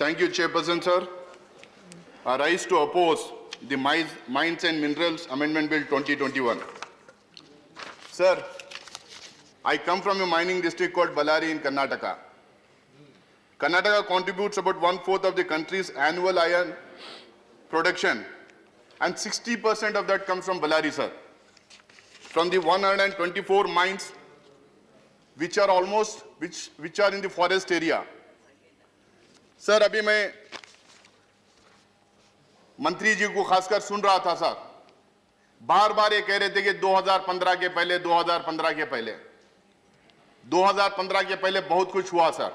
Thank you, Chairperson, sir. I rise to oppose the Mines and Minerals Amendment Bill 2021. Sir, I come from a mining district called Ballari in Karnataka. Karnataka contributes about 1/4 of the country's annual iron production, and 60% of that comes from Ballari, sir. From the 124 mines which are in the forest area. Sir, अभी मैं मंत्री जी को खासकर सुन रहा था sir, बार बार ये कह रहे थे कि 2015 के पहले 2015 के पहले 2015 के पहले बहुत कुछ हुआ सर।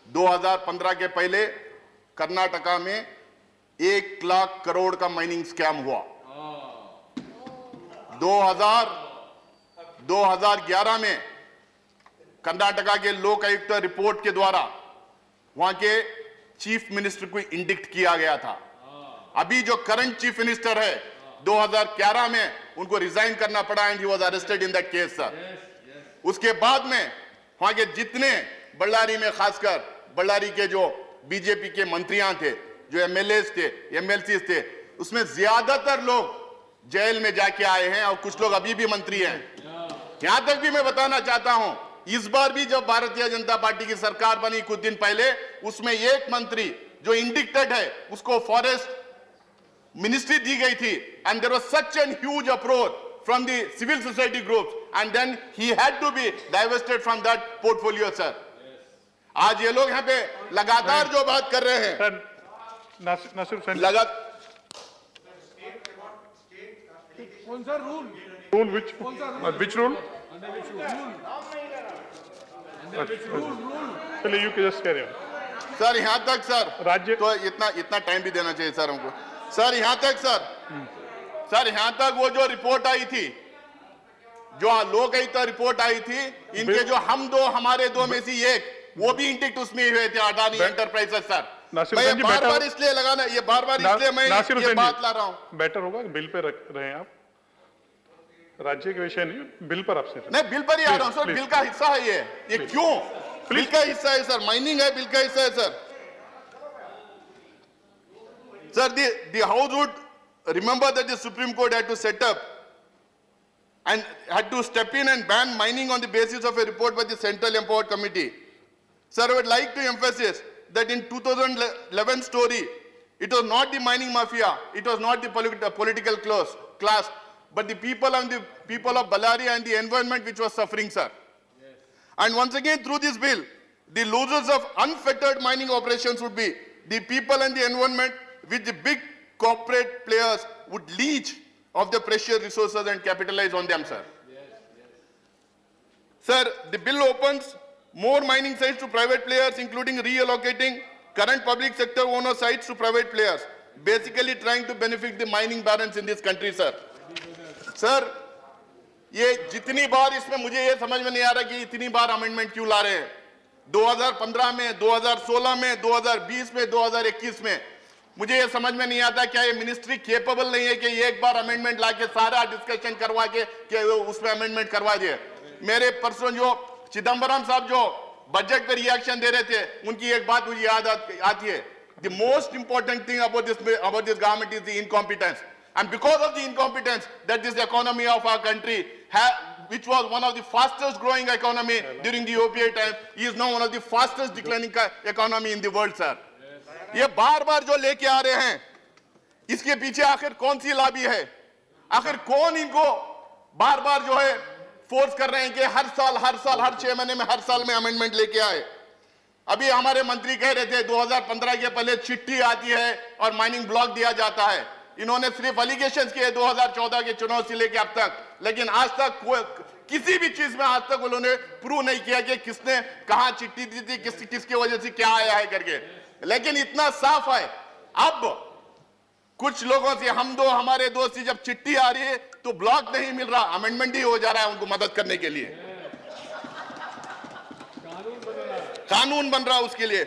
2015 के पहले कर्नाटका में 1 लाख करोड़ का माइनिंग स्कैम हुआ। 2011 में कर्नाटका के लोकायुक्त रिपोर्ट के द्वारा वहां के चीफ मिनिस्टर को इंडिक्ट किया गया था। अभी जो करंट चीफ मिनिस्टर है 2011 में उनको रिजाइन करना पड़ा and he was arrested in that case sir. उसके बाद में वहां के जितने बल्लारी में, खासकर बल्लारी के जो बीजेपी के मंत्रियां थे, जो एमएलएस थे, एमएलसीज थे, उसमें ज्यादातर लोग जेल में जाके आए हैं और कुछ लोग अभी भी मंत्री हैं। यहां तक भी मैं बताना चाहता हूं, इस बार भी जब भारतीय जनता पार्टी की सरकार बनी कुछ दिन पहले, उसमें एक मंत्री जो इंडिक्टेड है उसको फॉरेस्ट मिनिस्ट्री दी गई थी and there was such an huge approach from the civil society groups and then he had to be divested from that portfolio sir. आज ये लोग यहां पे लगातार जो बात कर रहे हैं कौन सा रूल which rule? चलिए यू के जस्ट carry on. सर यहां तक सर राज्य तो इतना टाइम भी देना चाहिए सर हमको। सर यहां तक सर यहां तक वो जो रिपोर्ट आई थी, जो लोकायुक्त रिपोर्ट आई थी, इनके जो हम दो हमारे दो में से एक, वो भी इंडिक्ट उसमें हुए थे, अडानी एंटरप्राइजेस सर। मैं बार-बार इसलिए लगाना, ये बार-बार इसलिए मैं ये बात ला रहा हूं। बेटर होगा बिल पे रख रहे हैं आप, राज्य के विषय नहीं, बिल पर आपसे नहीं, बिल पर ही आ रहा हूं सर। बिल का हिस्सा है ये क्यों बिल का हिस्सा है सर? माइनिंग है, बिल का हिस्सा है sir. Sir, the House would remember that the Supreme Court had to set up and had to step in and ban mining on the basis of a report by the Central Empowered Committee. Sir, I would like to emphasize that in 2011 story, it was not the mining mafia, it was not the political class, but the people of Ballari and the environment which was suffering, sir. Yes. And once again, through this bill, the losers of unfettered mining operations would be the people and the environment, which the big corporate players would leech of the precious resources and capitalize on them, sir. Yes, yes. Sir, the bill opens more mining sites to private players, including reallocating current public sector owner sites to private players, basically trying to benefit the mining barons in this country, sir. Sir, ये जितनी बार इसमें मुझे ये समझ में नहीं आ रहा कि इतनी बार अमेंडमेंट क्यों ला रहे हैं। 2015 में, 2016 में, 2020 में, 2021 में, मुझे ये समझ में नहीं आता क्या ये मिनिस्ट्री केपेबल नहीं है कि एक बार अमेंडमेंट लाके सारा डिस्कशन करवा के उसमें अमेंडमेंट करवा दिए। मेरे परसों जो चिदम्बरम साहब जो बजट पे रिएक्शन दे रहे थे, उनकी एक बात मुझे याद आती है, the most important thing about this government is the incompetence, and because of the incompetence that this economy of our country which was one of the fastest growing economy during the UPA time, is now one of the fastest declining economy in the world, sir. ये बार-बार जो लेके आ रहे हैं, इसके पीछे आखिर कौन सी लॉबी है? आखिर कौन इनको बार-बार जो है फोर्स कर रहे हैं कि हर साल हर 6 महीने में, हर साल में अमेंडमेंट लेके आए? अभी हमारे मंत्री कह रहे थे 2015 के पहले चिट्ठी आती है और माइनिंग ब्लॉक दिया जाता है। इन्होंने सिर्फ एलिगेशंस किए 2014 के चुनाव से लेके अब तक, लेकिन आज तक किसी भी चीज में आज तक उन्होंने प्रूव नहीं किया कि किसने कहां चिट्ठी दी थी, किसकी वजह से क्या आया है करके। लेकिन इतना साफ है, अब कुछ लोगों से हम दो हमारे दोस्त से जब चिट्ठी आ रही है तो ब्लॉक नहीं मिल रहा, अमेंडमेंट ही हो जा रहा है उनको मदद करने के लिए, कानून बन रहा है उसके लिए।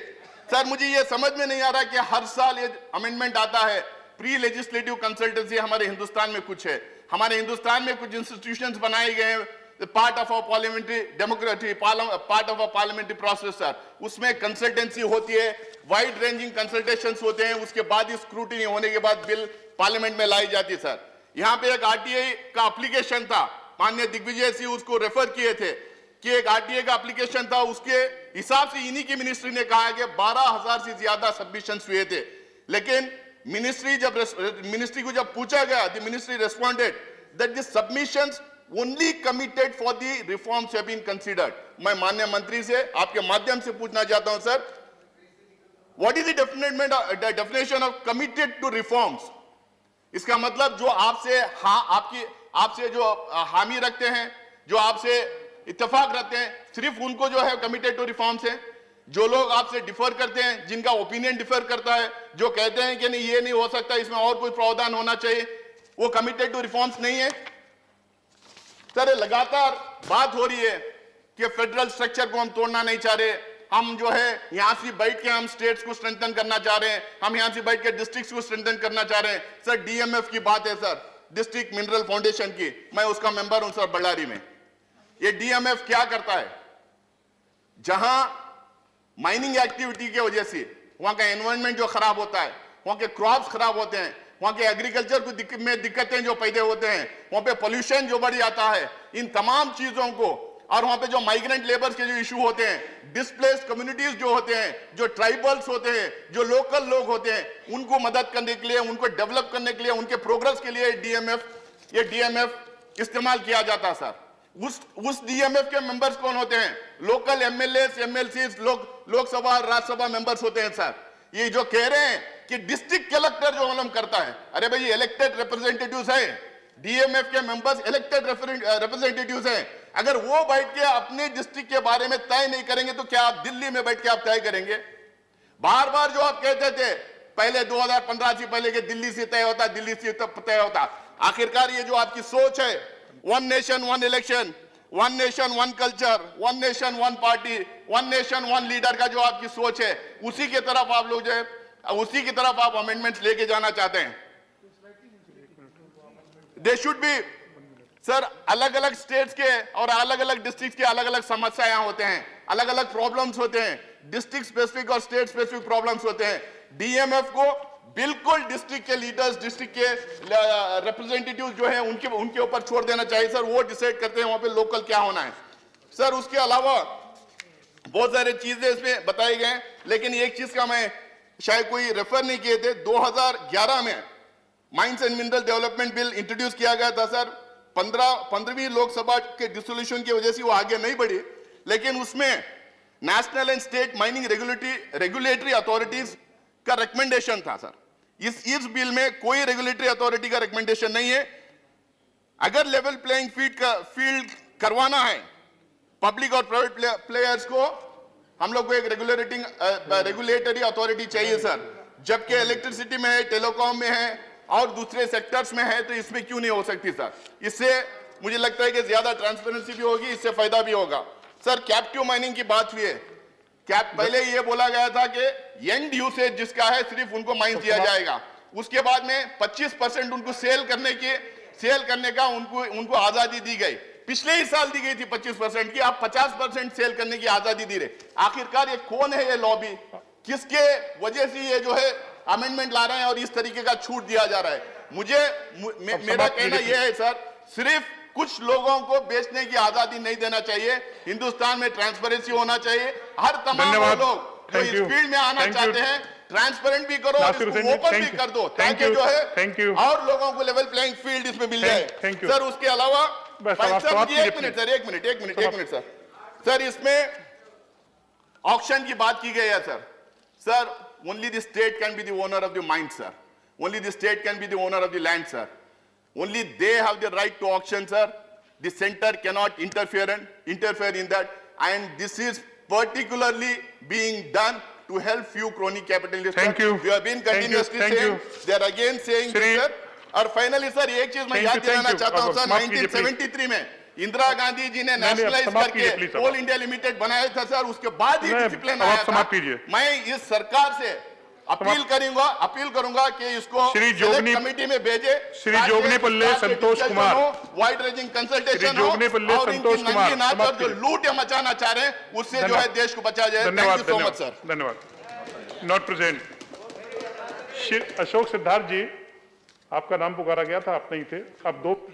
सर, मुझे ये समझ में नहीं आ रहा कि हर साल ये अमेंडमेंट आता है। प्री लेजिस्लेटिव कंसल्टेंसी हमारे हिंदुस्तान में कुछ है, हमारे हिंदुस्तान में कुछ इंस्टीट्यूशंस बनाए गए हैं part of a parliamentary democracy, part of a parliamentary process sir. उसमें कंसल्टेंसी होती है, वाइड रेंजिंग कंसल्टेशंस होते हैं, उसके बाद ही स्क्रूटिनी होने के बाद बिल पार्लियामेंट में लाई जाती है सर। यहाँ पे एक आरटीआई का एप्लीकेशन था, माननीय दिग्विजय सिंह उसको रेफर किए थे कि एक आरटीआई का एप्लीकेशन था, उसके हिसाब से इन्हीं की मिनिस्ट्री ने कहा है कि 12,000 से ज्यादा सबमिशंस हुए थे। लेकिन मिनिस्ट्री को जब पूछा गया, the ministry responded that the submissions only committed for the reforms have been considered. मैं माननीय मंत्री से आपके माध्यम से पूछना चाहता हूं sir, what is the definition of committed to reforms? इसका मतलब जो आपसे आपसे जो हामी रखते हैं, जो आपसे इत्तेफाक रखते हैं, सिर्फ उनको जो है कमिटेड टू रिफॉर्म्स है। जो लोग आपसे डिफर करते हैं, जिनका ओपिनियन डिफर करता है, जो कहते हैं कि नहीं ये नहीं हो सकता, इसमें और कोई प्रावधान होना चाहिए, वो कमिटेड टू रिफॉर्म्स नहीं है सर। लगातार बात हो रही है कि फेडरल स्ट्रक्चर को हम तोड़ना नहीं चाह रहे, हम जो है यहां से बैठ के हम स्टेट्स को स्ट्रेंथन करना चाह रहे हैं, हम यहां से बैठ के डिस्ट्रिक्ट्स को स्ट्रेंथन करना चाह रहे हैं सर। डीएमएफ की बात है सर, डिस्ट्रिक्ट मिनरल फाउंडेशन की, मैं उसका मेंबर हूं सर बಳ್ಳारी में। ये डीएमएफ क्या करता है? जहां माइनिंग एक्टिविटी की वजह से वहां का एनवायरनमेंट जो खराब होता है, वहां के क्रॉप्स खराब होते हैं, वहां के एग्रीकल्चर को में दिक्कतें जो पैदा होते हैं, वहां पे पोल्यूशन जो बढ़ जाता है, इन तमाम चीजों को, और वहां पे जो माइग्रेंट लेबर्स के जो इशू होते हैं, डिस्प्लेस्ड कम्युनिटीज जो होते हैं, जो ट्राइबल्स होते हैं, जो लोकल लोग होते हैं, उनको मदद करने के लिए, उनको डेवलप करने के लिए, उनके प्रोग्रेस के लिए ये डीएमएफ इस्तेमाल किया जाता है सर। उस डीएमएफ के मेंबर्स कौन होते हैं? Local MLA, MLC, Lok Sabha Rajya Sabha members होते हैं सर। ये जो कह रहे हैं कि डिस्ट्रिक्ट कलेक्टर जो मालूम करता है, अरे भाई इलेक्टेड रिप्रेजेंटेटिव्स है, डीएमएफ के मेंबर्स इलेक्टेड रिप्रेजेंटेटिव्स हैं। अगर वो बैठ के अपने डिस्ट्रिक्ट के बारे में तय नहीं करेंगे तो क्या आप दिल्ली में बैठ के आप तय करेंगे? बार बार जो आप कहते थे पहले 2015 से पहले कि दिल्ली से तय होता, दिल्ली से तय होता, आखिरकार ये जो आपकी सोच है, one nation one election, one nation one culture, one nation one party, one nation one leader का जो आपकी सोच है, उसी की तरफ आप लोग जो है, उसी की तरफ आप अमेंडमेंट्स लेके जाना चाहते हैं। दे शुड बी सर, अलग अलग स्टेट्स के और अलग अलग डिस्ट्रिक्ट के अलग अलग समस्याएं होते हैं, अलग अलग प्रॉब्लम्स होते हैं, डिस्ट्रिक्ट स्पेसिफिक और स्टेट स्पेसिफिक प्रॉब्लम्स होते हैं। डीएमएफ को बिल्कुल डिस्ट्रिक्ट के लीडर्स, डिस्ट्रिक्ट के रिप्रेजेंटेटिव जो है उनके ऊपर छोड़ देना चाहिए सर। वो डिसाइड करते हैं वहां पे लोकल क्या होना है सर। उसके अलावा बहुत सारी चीजें इसमें बताई गए, लेकिन एक चीज का मैं शायद कोई रेफर नहीं किए थे। 2011 में mines and mineral development bill introduce किया गया था सर। 15वीं लोकसभा के डिसोल्यूशन की वजह से वो आगे नहीं बढ़ी, लेकिन उसमें national and state mining regulatory authorities का रिकमेंडेशन था सर। इस बिल में कोई रेगुलेटरी अथॉरिटी का रिकमेंडेशन नहीं है। अगर लेवल प्लेइंग फील्ड करवाना है पब्लिक और प्राइवेट प्लेयर्स को, हम लोग को एक रेगुलेटरी अथॉरिटी चाहिए सर। जबकि इलेक्ट्रिसिटी में है, टेलीकॉम में है और दूसरे सेक्टर्स में है, तो इसमें क्यों नहीं हो सकती सर? इससे मुझे लगता है कि ज्यादा ट्रांसपेरेंसी भी होगी, इससे फायदा भी होगा सर। कैप्टिव माइनिंग की बात हुई है, पहले ये बोला गया था कि एंड यूसेज जिसका है सिर्फ उनको माइन दिया जाएगा, उसके बाद में 25% उनको सेल करने का उनको आजादी दी गई। पिछले ही साल दी गई थी 25% की, आप 50% सेल करने की आजादी दी रहे। आखिरकार ये कौन है ये लॉबी, किसके वजह से ये जो है अमेंडमेंट ला रहे हैं और इस तरीके का छूट दिया जा रहा है? मेरा कहना यह है सर, सिर्फ कुछ लोगों को बेचने की आजादी नहीं देना चाहिए। हिंदुस्तान में ट्रांसपेरेंसी होना चाहिए। हर तमाम लोग जो इस फील्ड में आना चाहते हैं, ट्रांसपेरेंट भी करो और इसको ओपन भी कर दो, ताकि जो है और लोगों को लेवल प्लेइंग फील्ड इसमें मिल जाए सर। उसके अलावा एक मिनट सर, इसमें ऑक्शन की बात की गई है sir. only the state can be the owner of the mine sir, only the state can be the owner of the land sir, only they have the right to auction sir. The center cannot interfere in that, and this is particularly being done to help few crony capitalists. Thank you. We have been continuously saying, they are again saying this sir. और finally sir एक चीज मैं याद दिलाना चाहता हूं sir, 1973 में इंदिरा गांधी जी ने नेशनलाइज करके कोल इंडिया लिमिटेड बनाया था सर। उसके बाद ही डिसिप्लिन आया था। मैं इस सरकार से अपील करूंगा कि इसको श्री जोगनी- कमेटी में भेजे। Shri Joginipalle Santosh Kumar. Wide ranging consultation Shri Joginipalle Santosh Kumar, नाच और समाप्त जो करिए। लूट मचाना चाह रहे हैं उससे जो है देश को बचाया जाए। धन्यवाद, थैंक यू सो मच धन्यवाद, सर। धन्यवाद। Not present. अशोक सिद्धार्थ जी, आपका नाम पुकारा गया था, आप नहीं थे। आप दो